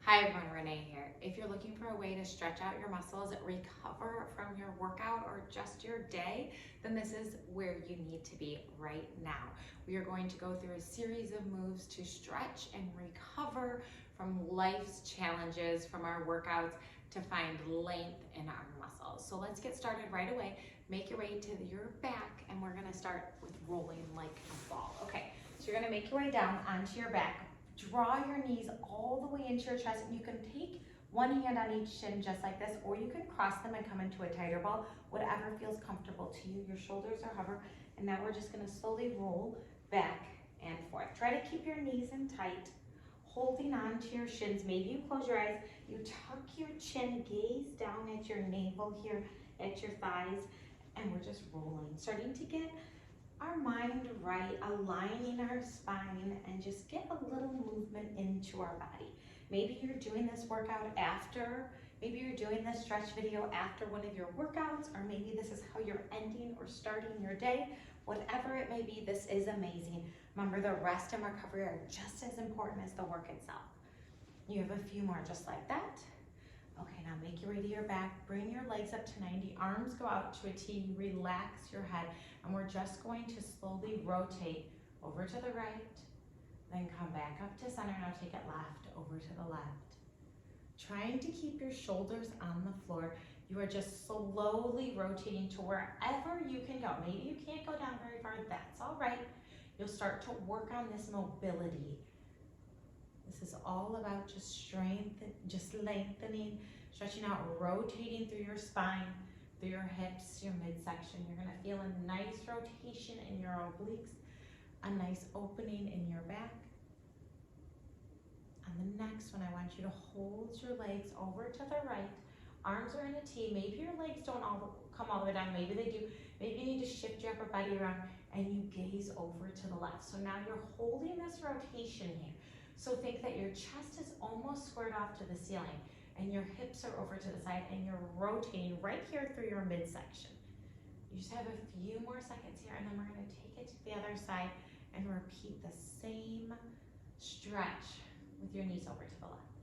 Hi everyone, Renee here. If you're looking for a way to stretch out your muscles, recover from your workout or just your day, then this is where you need to be right now. We are going to go through a series of moves to stretch and recover from life's challenges, from our workouts, to find length in our muscles. So let's get started right away. Make your way to your back, and we're gonna start with rolling like a ball. Okay, so you're gonna make your way down onto your back. Draw your knees all the way into your chest, and you can take one hand on each shin just like this, or you can cross them and come into a tighter ball, whatever feels comfortable to you. Your shoulders are hover, and now we're just gonna slowly roll back and forth. Try to keep your knees in tight, holding on to your shins. Maybe you close your eyes, you tuck your chin, gaze down at your navel here, at your thighs, and we're just rolling, starting to get our mind right, aligning our spine, and just get a little movement into our body. Maybe you're doing this workout after, maybe you're doing this stretch video after one of your workouts, or maybe this is how you're ending or starting your day. Whatever it may be, this is amazing. Remember, the rest and recovery are just as important as the work itself. You have a few more just like that. Okay, now make your way to your back, bring your legs up to 90, arms go out to a T, relax your head, and we're just going to slowly rotate over to the right, then come back up to center. Now take it left, over to the left. Trying to keep your shoulders on the floor. You are just slowly rotating to wherever you can go. Maybe you can't go down very far, that's all right. You'll start to work on this mobility. This is all about just strength, just lengthening, stretching out, rotating through your spine, through your hips, your midsection. You're gonna feel a nice rotation in your obliques, a nice opening in your back. On the next one, I want you to hold your legs over to the right. Arms are in a T. Maybe your legs don't come all the way down. Maybe they do. Maybe you need to shift your upper body around and you gaze over to the left. So now you're holding this rotation here. So think that your chest is almost squared off to the ceiling and your hips are over to the side and you're rotating right here through your midsection. You just have a few more seconds here, and then we're gonna take it to the other side and repeat the same stretch with your knees over to the left.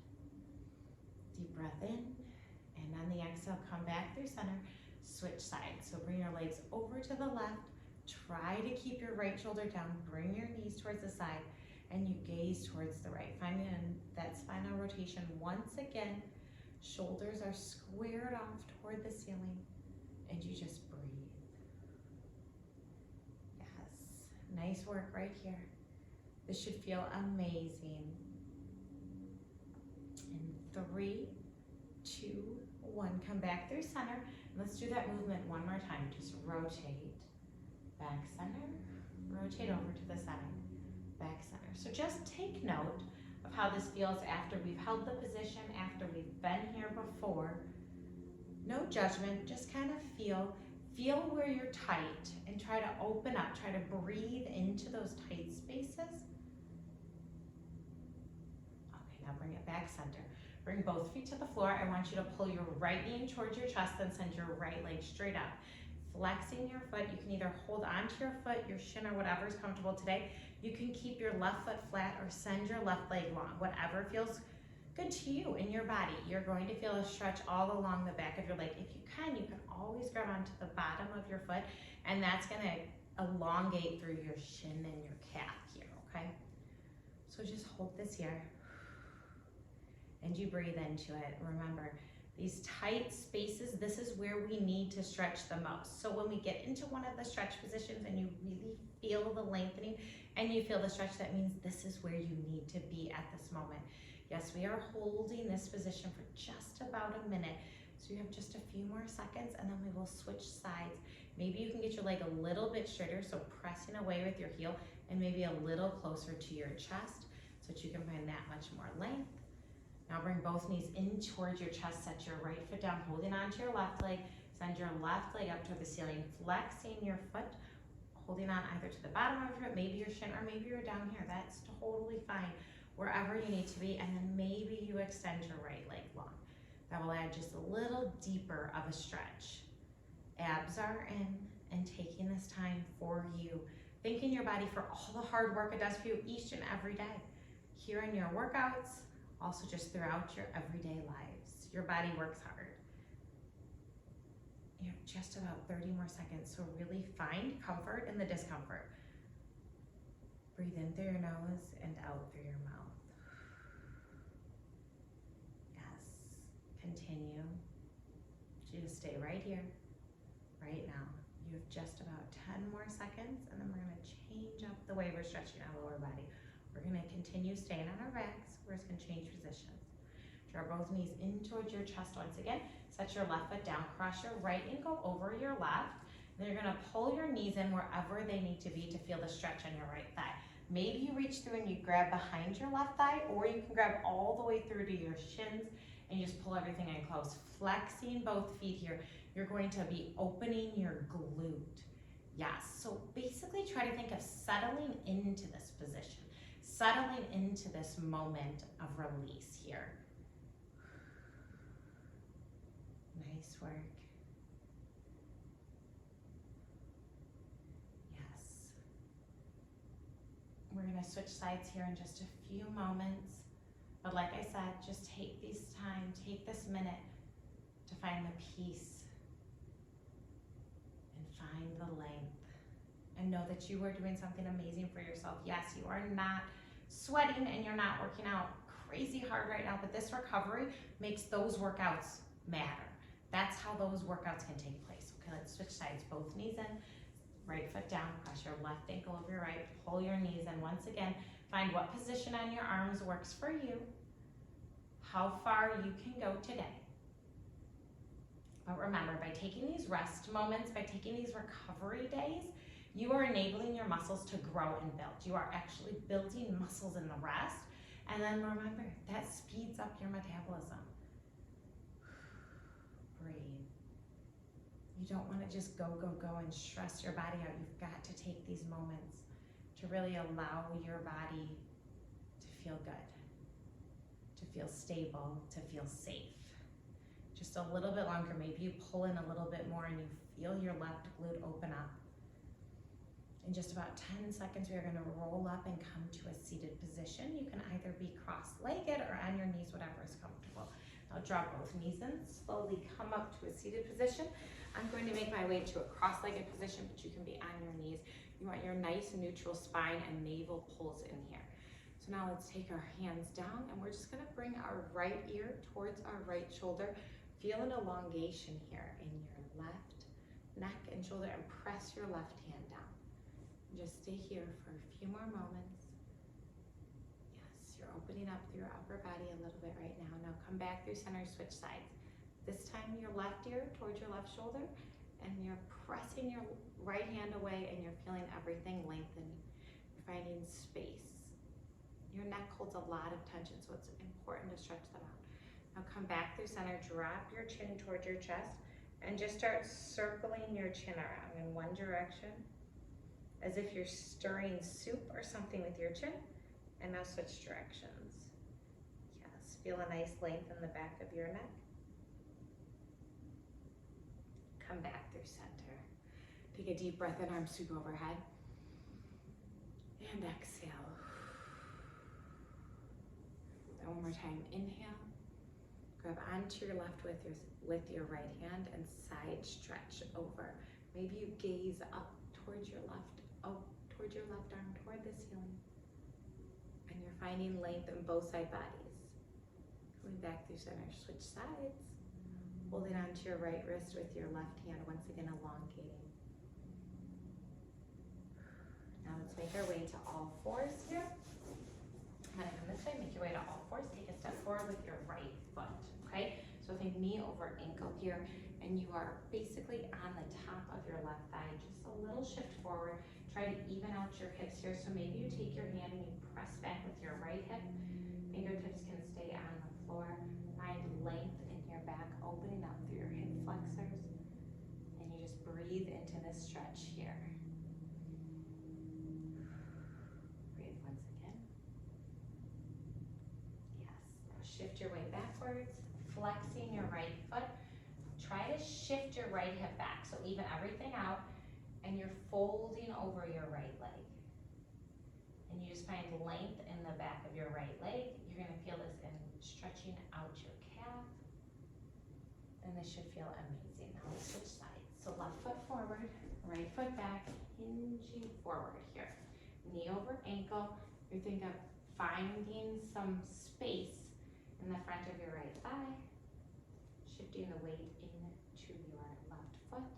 Deep breath in, and on the exhale, come back through center, switch sides. So bring your legs over to the left, try to keep your right shoulder down, bring your knees towards the side, and you gaze towards the right. Finding that spinal rotation once again. Shoulders are squared off toward the ceiling, and you just breathe. Yes, nice work right here. This should feel amazing. In 3, 2, 1, come back through center. And let's do that movement one more time. Just rotate, back center, rotate over to the side, back center. So just take note of how this feels after we've held the position, after we've been here before. No judgment, just kind of feel where you're tight and try to open up, try to breathe into those tight spaces. Okay, now bring it back center. Bring both feet to the floor. I want you to pull your right knee towards your chest, then send your right leg straight up. Flexing your foot, you can either hold onto your foot, your shin, or whatever is comfortable today. You can keep your left foot flat or send your left leg long, whatever feels good to you in your body. You're going to feel a stretch all along the back of your leg. If you can always grab onto the bottom of your foot, and that's gonna elongate through your shin and your calf here, okay? So just hold this here, and you breathe into it. Remember, these tight spaces, this is where we need to stretch the most. So when we get into one of the stretch positions and you really feel the lengthening and you feel the stretch, that means this is where you need to be at this moment. Yes, we are holding this position for just about a minute. So you have just a few more seconds, and then we will switch sides. Maybe you can get your leg a little bit straighter, so pressing away with your heel and maybe a little closer to your chest so that you can find that much more length. Now bring both knees in towards your chest, set your right foot down, holding onto your left leg, send your left leg up toward the ceiling, flexing your foot, holding on either to the bottom of your foot, maybe your shin, or maybe you're down here. That's totally fine, wherever you need to be, and then maybe you extend your right leg long. That will add just a little deeper of a stretch. Abs are in, and taking this time for you. Thanking your body for all the hard work it does for you each and every day. Here in your workouts, Also just throughout your everyday lives. Your body works hard. You have just about 30 more seconds, so really find comfort in the discomfort. Breathe in through your nose and out through your mouth. Yes, continue. You just stay right here, right now. You have just about 10 more seconds, and then we're gonna change up the way we're stretching our lower body. We're gonna continue staying on our backs. We're just gonna change positions. Draw both knees in towards your chest once again. Set your left foot down, cross your right ankle over your left. Then you're gonna pull your knees in wherever they need to be to feel the stretch on your right thigh. Maybe you reach through and you grab behind your left thigh, or you can grab all the way through to your shins and you just pull everything in close. Flexing both feet here. You're going to be opening your glute. Yes, so basically try to think of settling into this position, settling into this moment of release here. Nice work. Yes. We're gonna switch sides here in just a few moments. But like I said, just take this time, take this minute to find the peace and find the length. And know that you are doing something amazing for yourself. Yes, you are not sweating and you're not working out crazy hard right now, but this recovery makes those workouts matter. That's how those workouts can take place. Okay, let's switch sides. Both knees in, right foot down, cross your left ankle over your right, pull your knees in. Once again, find what position on your arms works for you, how far you can go today. But remember, by taking these rest moments, by taking these recovery days, you are enabling your muscles to grow and build. You are actually building muscles in the rest. And then remember, that speeds up your metabolism. Breathe. You don't want to just go and stress your body out. You've got to take these moments to really allow your body to feel good, to feel stable, to feel safe. Just a little bit longer. Maybe you pull in a little bit more and you feel your left glute open up. In just about 10 seconds, we are going to roll up and come to a seated position. You can either be cross-legged or on your knees, whatever is comfortable. Now draw both knees in, slowly come up to a seated position. I'm going to make my way to a cross-legged position, but you can be on your knees. You want your nice neutral spine and navel pulls in here. So now let's take our hands down and we're just going to bring our right ear towards our right shoulder. Feel an elongation here in your left neck and shoulder and press your left hand down. Just stay here for a few more moments. Yes, you're opening up through your upper body a little bit right now. Now come back through center, switch sides. This time your left ear towards your left shoulder and you're pressing your right hand away and you're feeling everything lengthen. You're finding space. Your neck holds a lot of tension, so it's important to stretch that out. Now come back through center, drop your chin towards your chest and just start circling your chin around in one direction, as if you're stirring soup or something with your chin. And now switch directions. Yes, feel a nice length in the back of your neck. Come back through center. Take a deep breath in, arms sweep overhead. And exhale. And one more time, inhale. Grab onto your left with your right hand and side stretch over. Maybe you gaze up towards your left arm, toward the ceiling. And you're finding length in both side bodies. Coming back through center, switch sides. Holding onto your right wrist with your left hand, once again elongating. Now let's make our way to all fours here. Kind of come this way, make your way to all fours. Take a step forward with your right foot, okay? So think knee over ankle here, and you are basically on the top of your left thigh. Just a little shift forward. Try to even out your hips here. So maybe you take your hand and you press back with your right hip. Fingertips can stay on the floor. Find length in your back, opening up through your hip flexors. And you just breathe into this stretch here. Breathe once again. Yes. Now shift your way backwards, flexing your right foot. Try to shift your right hip back, so even everything out, and you're folding over your right leg. And you just find length in the back of your right leg. You're gonna feel this in stretching out your calf. And this should feel amazing. Now let's switch sides. So left foot forward, right foot back, hinging forward here. Knee over ankle. You're thinking of finding some space in the front of your right thigh. Shifting the weight into your left foot.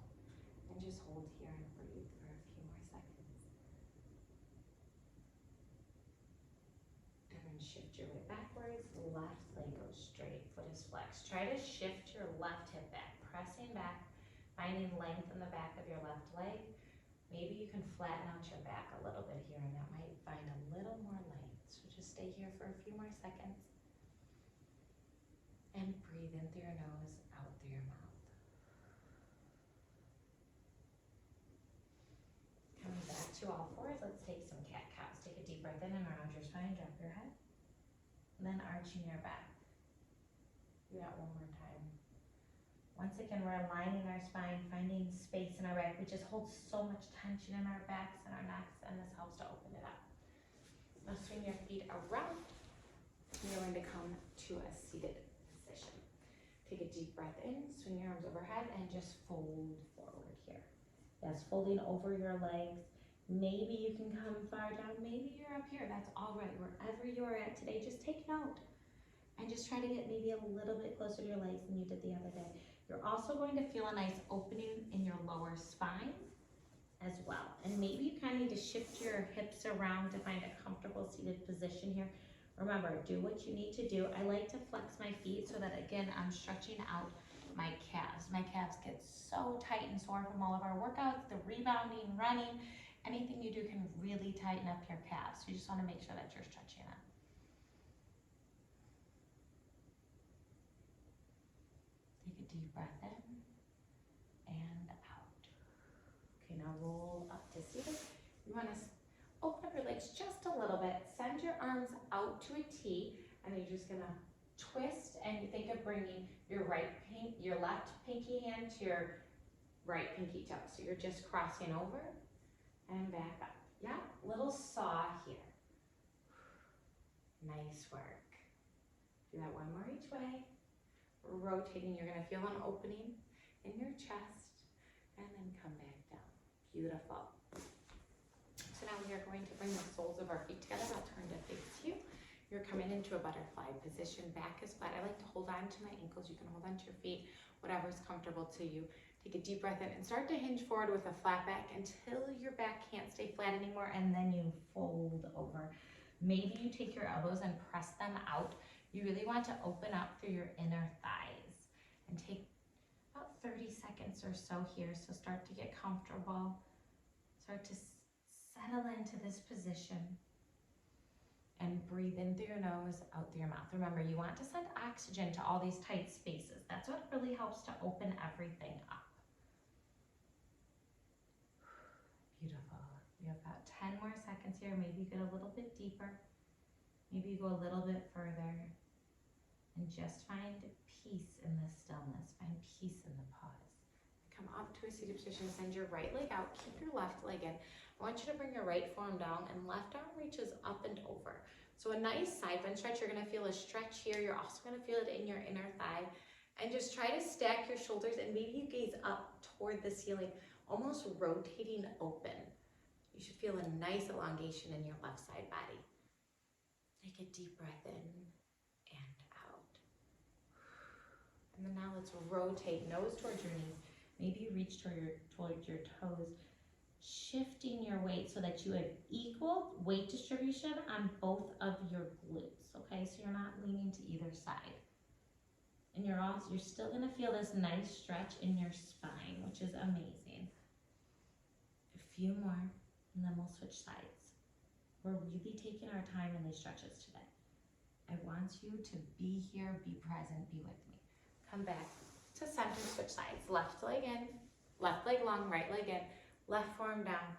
And just hold here and breathe for a few more seconds. And then shift your weight backwards. Left leg goes straight, foot is flexed. Try to shift your left hip back, pressing back, finding length in the back of your left leg. Maybe you can flatten out your back a little bit here, and that might find a little more length. So just stay here for a few more seconds. And breathe in through your nose, out through your mouth. Coming back to all fours, let's take some cat-cows. Take a deep breath in and around your spine, drop your head. And then arching your back. Do that one more time. Once again, we're aligning our spine, finding space in our back. We just hold so much tension in our backs and our necks, and this helps to open it up. Now swing your feet around. You're going to come to a seated position. Take a deep breath in, swing your arms overhead, and just fold forward here. Yes, folding over your legs. Maybe you can come far down, maybe you're up here, that's all right. Wherever you're at today, just take note. And just try to get maybe a little bit closer to your legs than you did the other day. You're also going to feel a nice opening in your lower spine as well. And maybe you kind of need to shift your hips around to find a comfortable seated position here. Remember, do what you need to do. I like to flex my feet so that, again, I'm stretching out my calves. My calves get so tight and sore from all of our workouts, the rebounding, running. Anything you do can really tighten up your calves. So you just want to make sure that you're stretching them. Take a deep breath in and out. Okay, now roll up to seated. You want to open up your legs just a little bit. Send your arms out to a T, and you're just going to twist, and you think of bringing your left pinky hand to your right pinky toe. So you're just crossing over and back up. Yeah, little saw here. Nice work. Do that one more each way. Rotating, you're gonna feel an opening in your chest and then come back down. Beautiful. So now we are going to bring the soles of our feet together. I'll turn to face you. You're coming into a butterfly position. Back is flat. I like to hold on to my ankles. You can hold on to your feet, whatever's comfortable to you. Take a deep breath in and start to hinge forward with a flat back until your back can't stay flat anymore, and then you fold over. Maybe you take your elbows and press them out. You really want to open up through your inner thighs and take about 30 seconds or so here. So start to get comfortable. Start to settle into this position and breathe in through your nose, out through your mouth. Remember, you want to send oxygen to all these tight spaces. That's what really helps to open everything up. Beautiful. You have about 10 more seconds here. Maybe you get a little bit deeper. Maybe you go a little bit further. And just find peace in the stillness. Find peace in the pause. Come up to a seated position. Send your right leg out. Keep your left leg in. I want you to bring your right forearm down and left arm reaches up and over. So a nice side bend stretch. You're going to feel a stretch here. You're also going to feel it in your inner thigh. And just try to stack your shoulders and maybe you gaze up toward the ceiling, almost rotating open. You should feel a nice elongation in your left side body. Take a deep breath in and out. And then now let's rotate nose towards your knees. Maybe you reach towards your toes, shifting your weight so that you have equal weight distribution on both of your glutes, okay? So you're not leaning to either side. And you're still gonna feel this nice stretch in your spine, which is amazing. A few more, and then we'll switch sides. We're really taking our time in these stretches today. I want you to be here, be present, be with me. Come back to center, switch sides. Left leg in, left leg long, right leg in, left forearm down,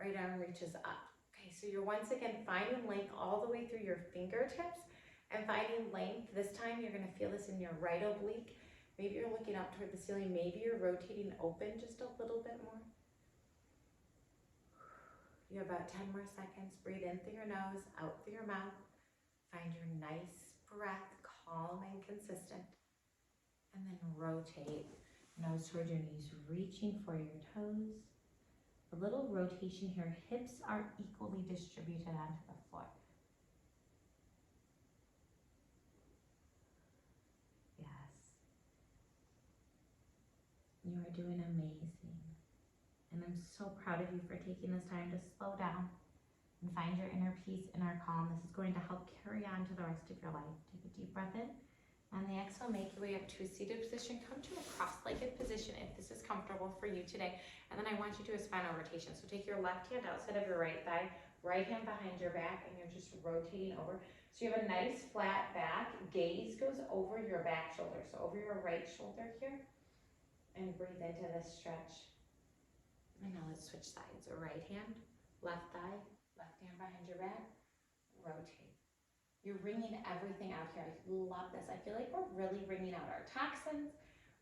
right arm reaches up. Okay, so you're once again finding length all the way through your fingertips and finding length. This time you're gonna feel this in your right oblique. Maybe you're looking up toward the ceiling. Maybe you're rotating open just a little bit more. You have about 10 more seconds. Breathe in through your nose, out through your mouth. Find your nice breath, calm and consistent. And then rotate. Nose toward your knees, reaching for your toes. A little rotation here. Hips are equally distributed onto the floor. Yes. You are doing amazing. And I'm so proud of you for taking this time to slow down and find your inner peace, inner calm. This is going to help carry on to the rest of your life. Take a deep breath in. On the exhale, make your way up to a seated position. Come to a cross-legged position if this is comfortable for you today. And then I want you to do a spinal rotation. So take your left hand outside of your right thigh, right hand behind your back, and you're just rotating over. So you have a nice flat back. Gaze goes over your back shoulder. So over your right shoulder here. And breathe into this stretch. And now let's switch sides. Right hand, left thigh, left hand behind your back. Rotate. You're wringing everything out here. I love this. I feel like we're really wringing out our toxins.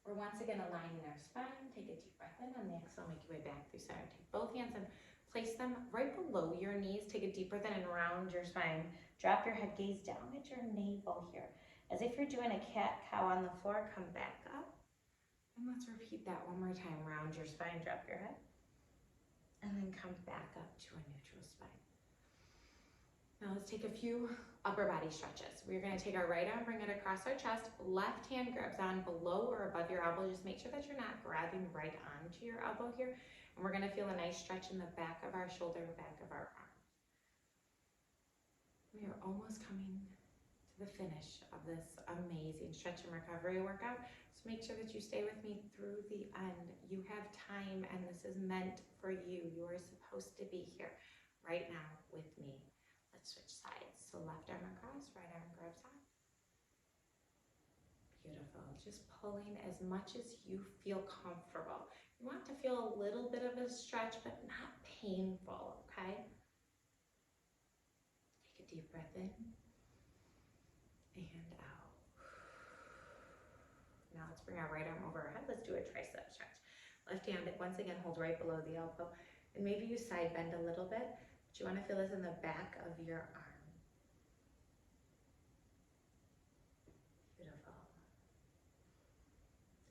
We're once again aligning our spine. Take a deep breath in. On the exhale, make your way back through center. Take both hands and place them right below your knees. Take a deep breath in and round your spine. Drop your head, gaze down at your navel here. As if you're doing a cat-cow on the floor, come back up. And let's repeat that one more time. Round your spine, drop your head. And then come back up to a neutral spine. Now let's take a few upper body stretches. We're going to take our right arm, bring it across our chest. Left hand grabs on below or above your elbow. Just make sure that you're not grabbing right onto your elbow here. And we're going to feel a nice stretch in the back of our shoulder, back of our arm. We are almost coming to the finish of this amazing stretch and recovery workout. So make sure that you stay with me through the end. You have time and this is meant for you. You are supposed to be here right now with me. Let's switch sides. So left arm across, right arm grabs on. Beautiful. Just pulling as much as you feel comfortable. You want to feel a little bit of a stretch, but not painful, okay? Take a deep breath in and out. Now let's bring our right arm over our head. Let's do a tricep stretch. Left hand, once again, hold right below the elbow. And maybe you side bend a little bit. But you want to feel this in the back of your arm. Beautiful.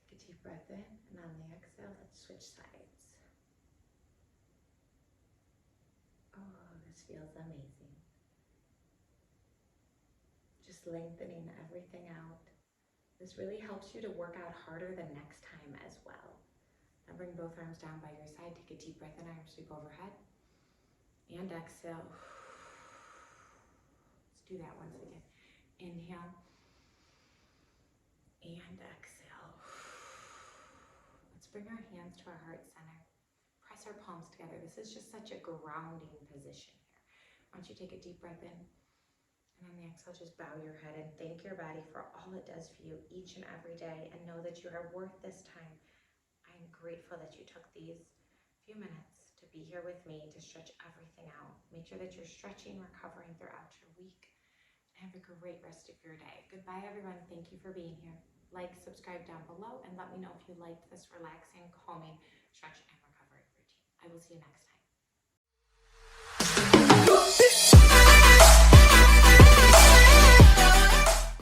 Take a deep breath in, and on the exhale, let's switch sides. Oh, this feels amazing. Just lengthening everything out. This really helps you to work out harder the next time as well. Now bring both arms down by your side. Take a deep breath in, arm sweep overhead. And exhale. Let's do that once again. Inhale. And exhale. Let's bring our hands to our heart center. Press our palms together. This is just such a grounding position here. Why don't you take a deep breath in. And on the exhale, just bow your head and thank your body for all it does for you each and every day. And know that you are worth this time. I'm grateful that you took these few minutes to be here with me to stretch everything out. Make sure that you're stretching, recovering throughout your week. Have a great rest of your day. Goodbye, everyone. Thank you for being here. Like, subscribe down below, and let me know if you liked this relaxing, calming stretch and recovery routine. I will see you next time.